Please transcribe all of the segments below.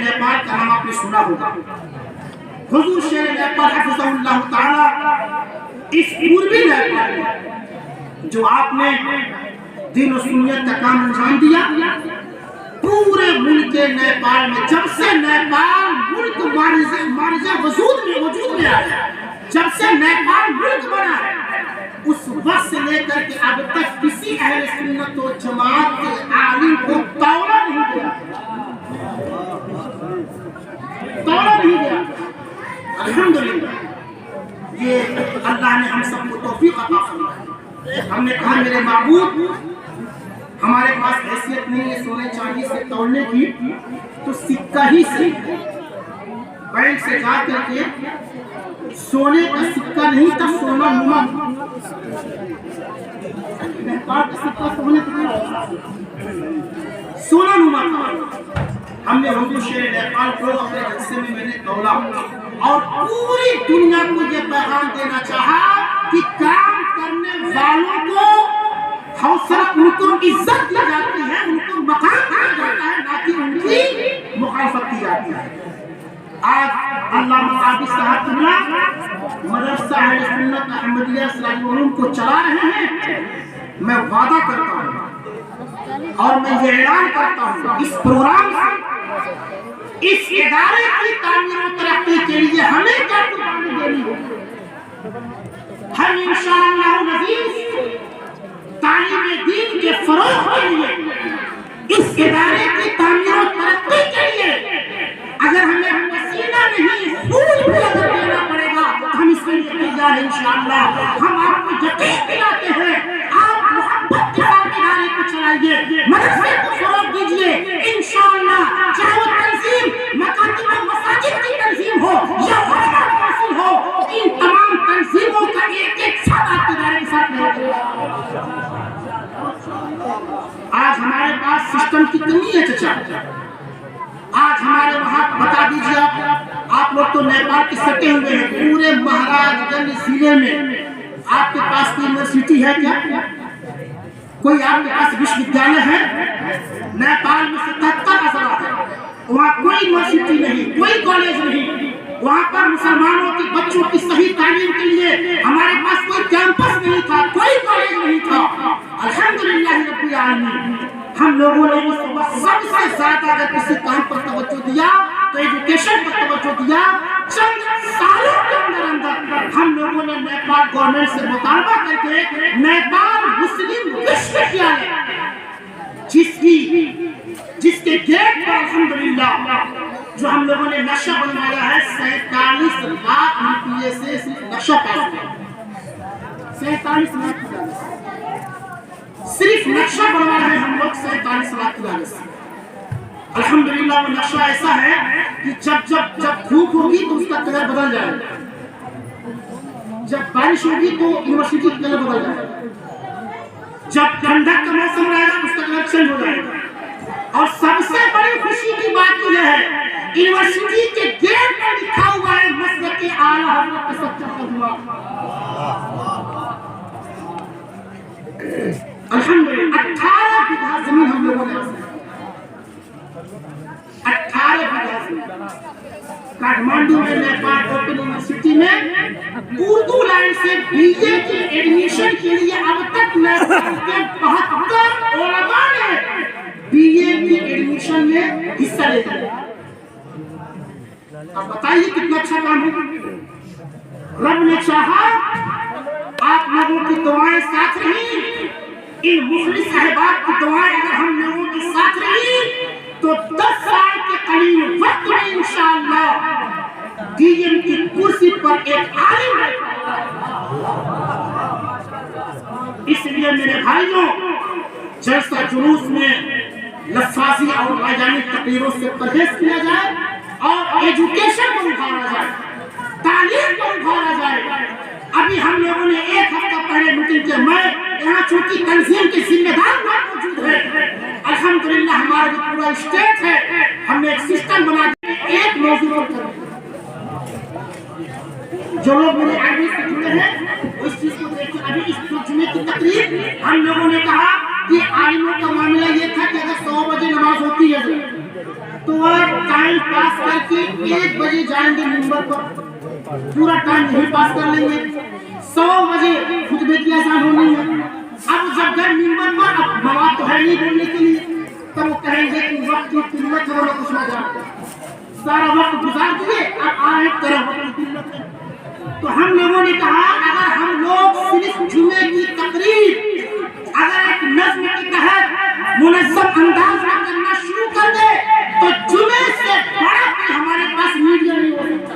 नेपाल का नाम आपने सुना होगा। हुजूर शेर नेपाल हफ़िज़हुल्लाह ताला इस पूर्वी नेपाल में जो आपने दीन और सुन्नत का काम अंजाम दिया, पूरे मुल्क नेपाल में जब से नेपाल मुल्क मारिजा वजूद में आया, जब से नेपाल मुल्क बना है, उस वक्त से लेकर के अब तक किसी अहले सुन्नत व जमात के आलिम को तौला नहीं गया। अल्हम्दुलिल्लाह, ये अल्लाह ने हम सबको तौफीक अता फरमाई। हमने कहा मेरे माबूद, हमारे पास हैसियत नहीं है सोने चांदी से तोड़ने की, तो सिक्का ही सही, बैंक से जा करके सोने का सिक्का नहीं था, सोना नमक, सोना नमक। हमने हुजूर शेर नेपाल को अपने जलसे में मैंने तौला और पूरी दुनिया को ये पैगाम देना चाहा कि काम करने वालों को हौसला, उनको इज्जत दी जाती है, उनको मकाम दिया जाता है, ना कि उनकी मुखालफत की जाती है। आज अल्लामा साहब मदरसा अहले सुन्नत अहमदिया इस्लाम को चला रहे हैं। मैं वादा करता हूँ और मैं ये ऐलान करता हूँ, इस प्रोग्राम से इस इदारे की तामीर और तरक्की के लिए हमें क्या कुर्बानी देनी होगी। हम इंशाअल्लाह नज़ीर तालीम दीन के फरोग के लिए, इस इदारे की तामीर और तरक्की के लिए अगर हमें पसीना नहीं खून भी अगर देना पड़ेगा तो हम इसके लिए तैयार हैं इंशाअल्लाह। हम आपको यकीन दिलाते हैं, आप मोहब्बत के साथ इदारे को चलाइए, मदरसे को फरोग दीजिए इंशाअल्लाह। चाहे वो तंजीम मकातिब मसाजिद की तंजीम हो या वफ़ा कासिल हो, इन तमाम तंजीमों का एक साथ आप इदारे के साथ रहेंगे। आज हमारे पास सिस्टम की कमी है चचा। आज हमारे वहाँ बता दीजिए आप लोग तो नेपाल के सटे हुए हैं, पूरे महाराजगंज जिले में आपके पास यूनिवर्सिटी है क्या? कोई आपके पास विश्वविद्यालय है? नेपाल में 77 हज़ार है, वहाँ कोई यूनिवर्सिटी नहीं, कोई कॉलेज नहीं। वहाँ पर मुसलमानों के बच्चों की सही तालीम के लिए हमारे पास कोई कैंपस नहीं था, कोई कॉलेज नहीं था। अल्हम्दुलिल्लाह रब्बिल आलमीन, हम लोगों ने इस वक्त सबसे ज्यादा अगर किसी काम पर तवज्जो दिया तो एजुकेशन पर तवज्जो दिया। चंद सालों के अंदर हम लोगों ने नेपाल गवर्नमेंट से मुतालबा करके नेपाल मुस्लिम विश्वविद्यालय, जिसके गेट पर अल्हम्दुलिल्लाह जो हम लोगों ने नक्शा बनवाया है, 47 लाख रुपये से सिर्फ नक्शा पास हुआ। 47 लाख सिर्फ नक्शा बनवाया है हम लोग 47 लाख की लागत से। अल्हम्दुलिल्लाह वो नक्शा ऐसा है कि जब धूप होगी तो उसका कलर बदल जाएगा, जब बारिश होगी तो यूनिवर्सिटी का कलर बदल जाएगा, जब ठंडक का मौसम रहेगा उसका कलर चेंज हो जाएगा। और सबसे बड़ी खुशी की बात यह है, यूनिवर्सिटी के गेट पर लिखा हुआ है मक़सद के आला हज़रत के सच्चा हुआ। अल्हम्दुलिल्लाह 18 बीघा जमीन हम लोगों ने 18 बीघा जमीन काठमांडू में नेपाल ओपन यूनिवर्सिटी में उर्दू लाइन से बीए की एडमिशन के लिए अब तक नेपाल के 72 उलमा ने बीए की एडमिशन में हिस्सा लिया। अब बताइए कितना अच्छा काम है। रब ने चाहा, आप लोगों की दुआएं साथ रही, इन मुखलिस अहबाब की दुआएं अगर हम लोगों के साथ रही तो 10 साल के करीब वक्त में इंशाअल्लाह डीएम की कुर्सी पर एक आलिम बैठा। इसलिए मेरे भाइयों, जलसा जुलूस में लफ्ज़ाजी और लाजानी तकरीरों से परहेज किया जाए और एजुकेशन को उभारा जाए, तालीम को उभारा जाए। अभी हम लोगों ने एक हफ्ता पहले मीटिंग किया, मैं यहाँ चूंकि तंजीम के जिम्मेदार मौजूद है, अल्हम्दुलिल्लाह हमारा जो पूरा स्टेट है, हमने एक सिस्टम बना दिया। एक मौजूद पर जो लोग मेरे आगे से जुड़े हैं उस चीज को देखिए। अभी इस जुमे की तकरीर हम लोगों ने कहा कि आलिमों का मामला ये था कि अगर 100 बजे नमाज होती है तो वो टाइम पास करके 1 बजे जाएंगे मिंबर पर, पूरा टाइम यही पास कर लेंगे। 100 बजे खुतबे की अज़ान होनी है। अब जब गए मिंबर पर, अब मवाद तो है नहीं बोलने के लिए, तब वो कहेंगे कि वक्त की किल्लत है, वो कुछ ना जानते, सारा वक्त गुजार दिए, अब आए तरह वक्त की किल्लत है। तो हम लोगों ने कहा अगर हम लोग सिर्फ जुमे की तकरीर अगर एक नज़्म के तहत मुनज़्ज़म अंदाज में करना शुरू कर दे तो जुमे से बड़ा कोई हमारे पास मीडिया नहीं हो सकता।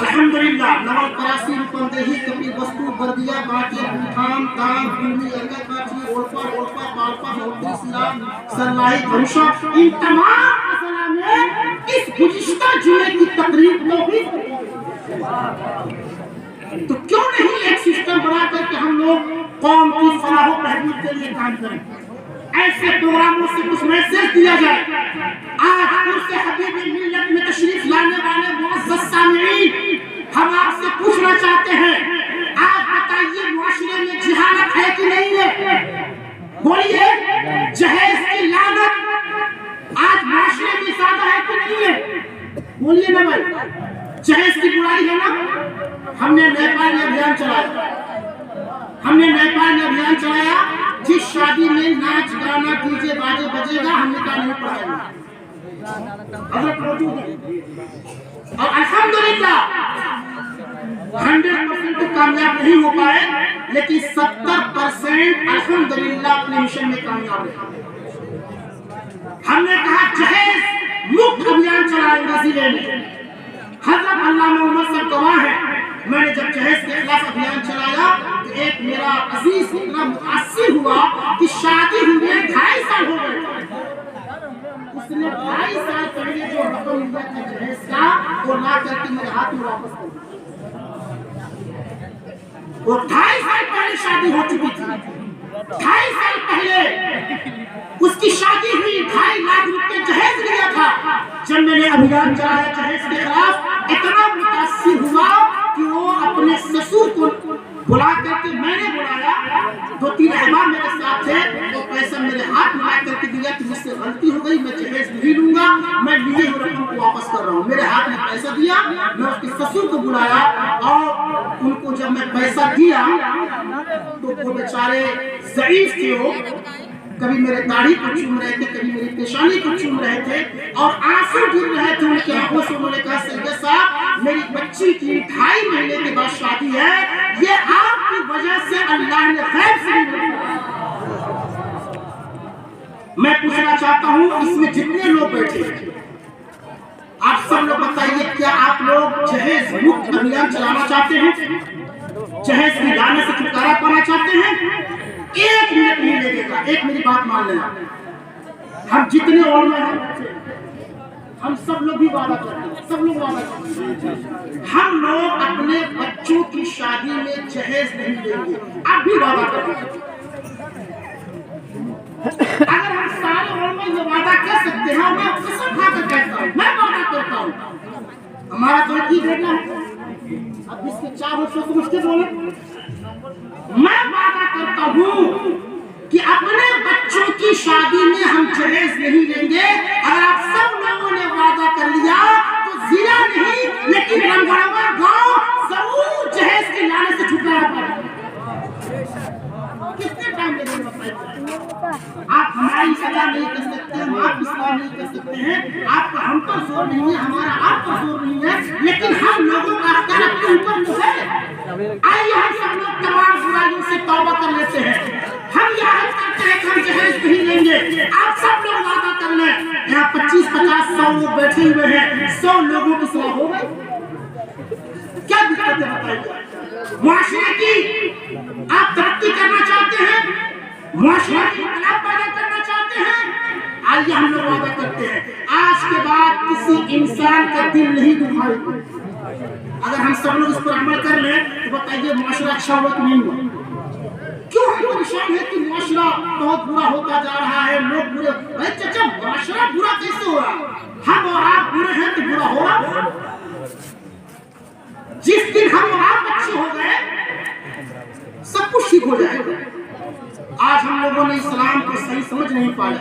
अल्हम्दुलिल्लाह नवल करासी रुपंदेही कपी वस्तु बर्दिया बाकी बुखाम दाम भूमि अंगा काची ओल्पा ओल्पा पाल्पा मोती सिराम सरलाई धनुषा, इन तमाम मसला में इस गुज़िश्ता जुमे की तकरीर को भी तो क्यों नहीं एक सिस्टम बना करके हम लोग कौम की फलाह व बहबूद के लिए काम करें। ऐसे प्रोग्रामों से कुछ मैसेज दिया जाए। आज उनसे हबीब मिल्लत में तशरीफ लाने वाले मुअज़्ज़ज़ सामिईन, हम आपसे पूछना चाहते हैं, आज बताइए मुआशरे में जिहालत है कि नहीं है? बोलिए, जहेज की लानत आज मुआशरे में ज्यादा है कि नहीं है? बोलिए ना भाई, जहेज की बुराई है ना? हमने नेपाल में अभियान चलाया, जिस शादी में नाच गाना डीजे बाजे बजेगा हमने कहा नहीं पढ़ाएंगे। और अल्हम्दुलिल्लाह 100% तो कामयाब नहीं हो पाए, लेकिन 70% अल्हम्दुलिल्लाह अपने मिशन में कामयाब रहे। हमने कहा जहेज मुक्त अभियान चलाएंगे जिले में। हज़रत अल्लाह मोहम्मद सब गवाह है, मैंने जब जहेज के खिलाफ अभियान चलाया तो एक मेरा अजीज इतना मुतासिर हुआ कि शादी हुए 2.5 साल हो गए, उसने 2.5 साल पहले जो रकम लिया था जहेज का वो ला करके मेरे हाथ में वापस कर दिया। वो 2.5 साल पहले शादी हो चुकी थी, 2.5 साल पहले उसकी शादी हुई, 2.5 लाख रुपए जहेज लिया था। जब मैंने अभियान चलाया जहेज के खिलाफ, इतना मुतासिर हुआ कि वो अपने ससुर को बुला करके, मैंने बुलाया, 2-3 अहबाब मेरे साथ थे, वो पैसा मेरे हाथ में ला करके दिया कि मुझसे गलती हो गई, मैं जहेज नहीं लूंगा, मैं लिए हुए रकम को वापस कर रहा हूँ। मेरे हाथ में पैसा दिया, मैं उसके ससुर को बुलाया और उनको जब मैं पैसा दिया तो वो बेचारे ज़ईफ थे, वो कभी मेरे दाढ़ी को चूम रहे थे, कभी मेरी पेशानी को चूम रहे थे और आंसू गिर रहे थे उनकी आंखों से। उन्होंने कहा सैयद साहब, मेरी बच्ची की 2.5 महीने के बाद शादी है, ये आपकी वजह से अल्लाह ने खैर से मैं पूछना चाहता हूँ, इसमें जितने लोग बैठे आप सब लोग बताइए, क्या आप लोग जहेज मुक्त अभियान चलाना चाहते हैं? जहेज की लानत से छुटकारा पाना चाहते हैं? 1 मिनट नहीं लगेगा, एक मेरी बात मान लेना। हम जितने उलमा हैं, हम सब लोग भी वादा करते हैं, सब लोग वादा करते हैं, हम लोग अपने बच्चों की शादी में जहेज नहीं देंगे। आप भी वादा करेंगे। अगर हम सारे उलमा ये वादा कर सकते हैं, मैं कसम खाकर कहता हूँ, मैं वादा करता हूँ, हमारा तो एक ही बेटा है, अब इसके 4 वर्षों से मुझसे बोले, मैं वादा करता हूँ कि अपने बच्चों की शादी में हम जहेज नहीं लेंगे। अगर आप सब लोगों ने वादा कर लिया तो जिला नहीं लेकिन रंगड़वा गांव जरूर जहेज की लानत से छुटकारा पाएगा। कितने टाइम लगेगा बताइए? आप हमारी सजा नहीं कर सकते, हम आप इस्लाम नहीं कर सकते हैं, आपका हम पर जोर नहीं है, हमारा आप पर जोर नहीं है, लेकिन हम लोगों का अख्तियार अपने ऊपर तो है। आइए हम सब लोग तमाम बुराइयों से तौबा कर लेते हैं। हम याद करते हैं कि हम जहेज नहीं लेंगे। आप सब लोग वादा कर लें। यहाँ 25-50-100 लोग बैठे हुए हैं, 100 लोगों की सलाह हो गई, क्या दिक्कत है बताइए? मुआशरे की आप तरक्की करना चाहते हैं, मुआशरे की इनकलाब पैदा करना चाहते हैं, आइए हम लोग वादा करते हैं आज के बाद किसी इंसान का दिल नहीं दुखाएगा। अगर हम सब लोग इस पर अमल कर लें तो बताइए मुआशरा अच्छा हुआ कि नहीं हुआ? क्यों हम परेशान है कि मुआशरा बहुत बुरा होता जा रहा है, लोग बुरे। अरे चाचा, मुआशरा बुरा कैसे हो रहा? हम और आप बुरे हैं तो बुरा हो रहा। जिस दिन हम और आप अच्छे हो गए सब कुछ ठीक हो जाएगा। आज हम लोगों ने इस्लाम को सही समझ नहीं पाया,